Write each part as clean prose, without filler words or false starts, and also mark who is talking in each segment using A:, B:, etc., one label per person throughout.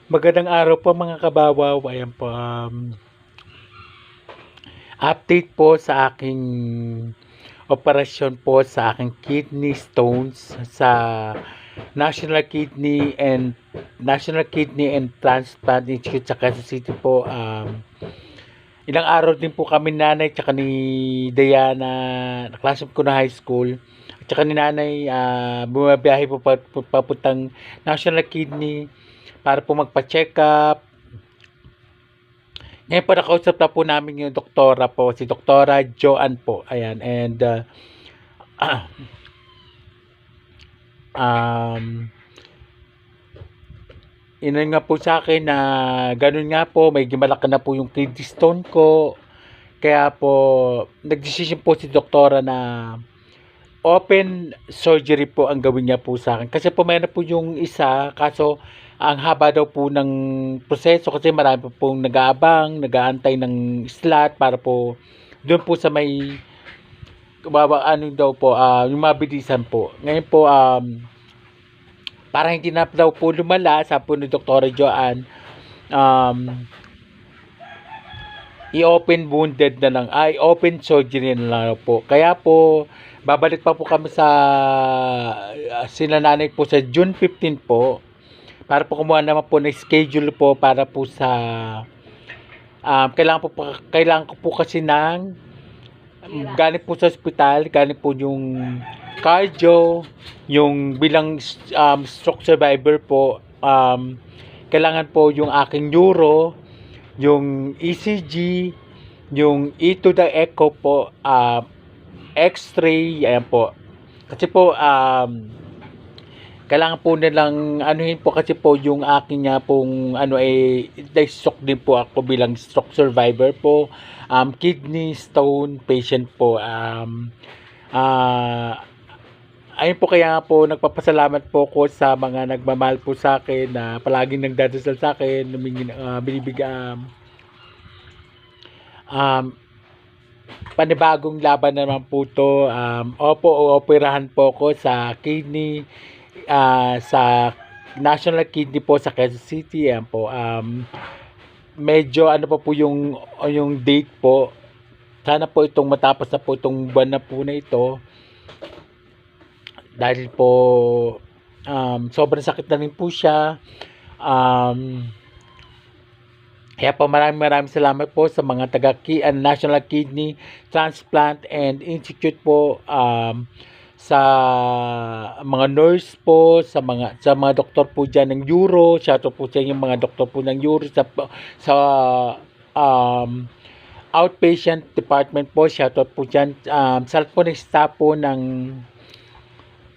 A: Magandang araw po mga kababaw. Ayan po, update po sa aking operasyon po sa aking kidney stones sa National Kidney and Transplant Institute sa Quezon City po. Ilang araw din po kami nanay tsaka ni Diana, classmate ko na high school. At tsaka ni nanay, bumabiyahe po papuntang National Kidney para po magpa-check up. Ngayon po nakausap na po namin yung doktora po, si Doktora Joanne po. Ayan, and inon nga po sa akin na ganun nga po, may malaki na po yung kidney stone ko. Kaya po, nag-decision po si doktora na open surgery po ang gawin niya po sa akin. Kasi po mayroon po yung isa, kaso ang haba daw po ng proseso kasi marami po pong nag-aabang, nag-aantay ng slot para po doon po sa may ano daw po, yung mabilisan po. Ngayon po, para hindi na daw po lumala, sabi po ni Dr. Joanne, i-open wounded na lang, open surgery na lang po. Kaya po, babalik pa po kami sa sila nanay po sa June 15 po, para po kumuha naman po ng schedule po para po sa kailangan ko po kasi ng galing po sa ospital, galing po yung cardio, yung bilang stroke survivor po, kailangan po yung aking neuro, yung ECG, yung E to the echo po, x-ray, ayan po. Kasi po, kailangan po nilang anuhin po kasi po yung aking nga pong stroke din po ako bilang stroke survivor po, kidney stone patient po. Ayun po, kaya nga po nagpapasalamat po ko sa mga nagmamahal po sa akin na palaging nagdadasal sa akin, panibagong laban naman po to. Operahan po ko sa kidney, sa National Kidney po sa Quezon City. Ayan po, medyo ano pa po yung date po. Sana po itong matapos na po itong buwan na po na ito. Dahil po sobrang sakit na rin po siya. Kaya po maraming salamat po sa mga National Kidney Transplant and Institute po, sa mga nurse po, sa mga doktor po diyan ng Euro. Shoutout po sa yung mga doktor po ng Euro sa outpatient department po. Shoutout po diyan, sa lahat po ng staff po ng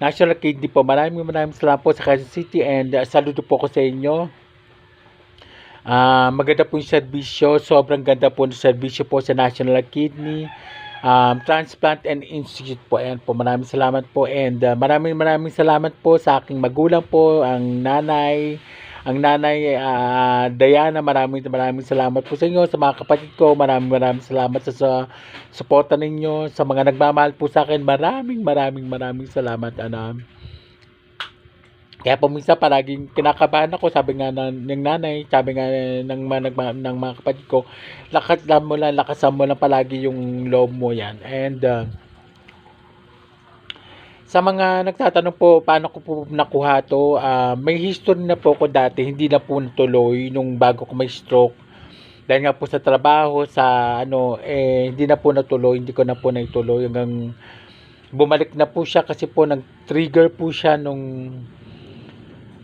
A: National Kidney po. Maraming salamat po sa Quezon City, and saludo po ko sa inyo. Maganda po yung serbisyo, sobrang ganda po ng serbisyo po sa National Kidney Transplant and Institute po. Ayan po, maraming salamat po, and maraming salamat po sa aking magulang po, ang nanay Diana. Maraming salamat po sa inyo, sa mga kapatid ko. Maraming salamat sa suporta ninyo, sa mga nagmamahal po sa akin. Maraming salamat. Kaya po minsan palaging kinakabahan ako, sabi nga ng nanay, sabi nga ng mga kapatid ko, lakasan mo lang palagi yung loob mo yan. And sa mga nagtatanong po, paano ko po nakuha to, may history na po ko dati, hindi na po natuloy nung bago ko may stroke. Dahil nga po sa trabaho, hindi na po natuloy, hindi ko na po naituloy hanggang bumalik na po siya, kasi po nag-trigger po siya nung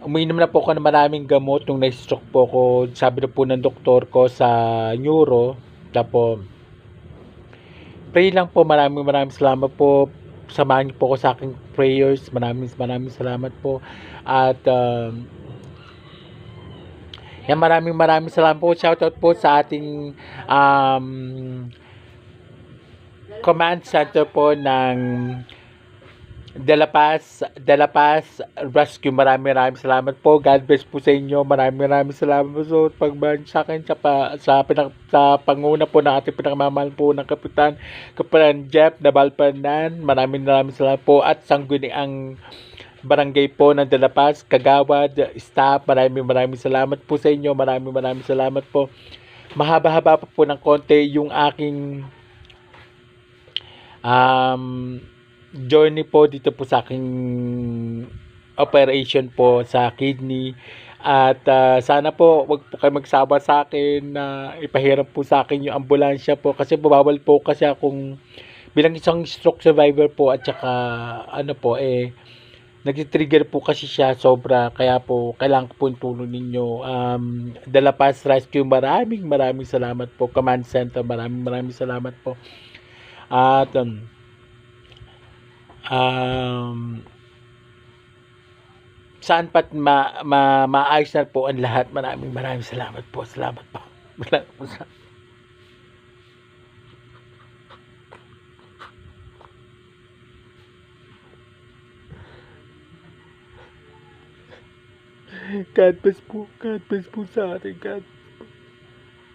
A: umiinom na po ako ng maraming gamot nung na-stroke po ako. Sabi na po ng doktor ko sa neuro. Tapos, pray lang po. Maraming salamat po. Samahan niyo po ako sa aking prayers. Maraming salamat po. At, maraming salamat po. Shoutout po sa ating command center po ng De La Paz Rescue. Maraming salamat po. God bless po sa inyo. Maraming salamat po sa pagban sa akin sa panguna po ng ating pinakamamahal po ng Kapitan Jeff Nabalpanan. Maraming salamat po, at sangguniang barangay po ng Dalapas, Kagawad, staff. Maraming salamat po sa inyo. Maraming salamat po. Mahaba-haba pa po ng konti yung aking journey po dito po sa aking operation po sa kidney. At sana po wag po kayo magsawa sa akin na ipahiram po sa akin yung ambulansya po kasi bawal po kasi akong bilang isang stroke survivor po at saka ano po nag-trigger po kasi siya sobra kaya po kailangan ko po yung tulong ninyo. Dalapas Rescue, maraming salamat po. Command Center, maraming salamat po. At saan pat maayos na po ang lahat. Maraming salamat po. Salamat po. Salamat po. God bless po sa atin. God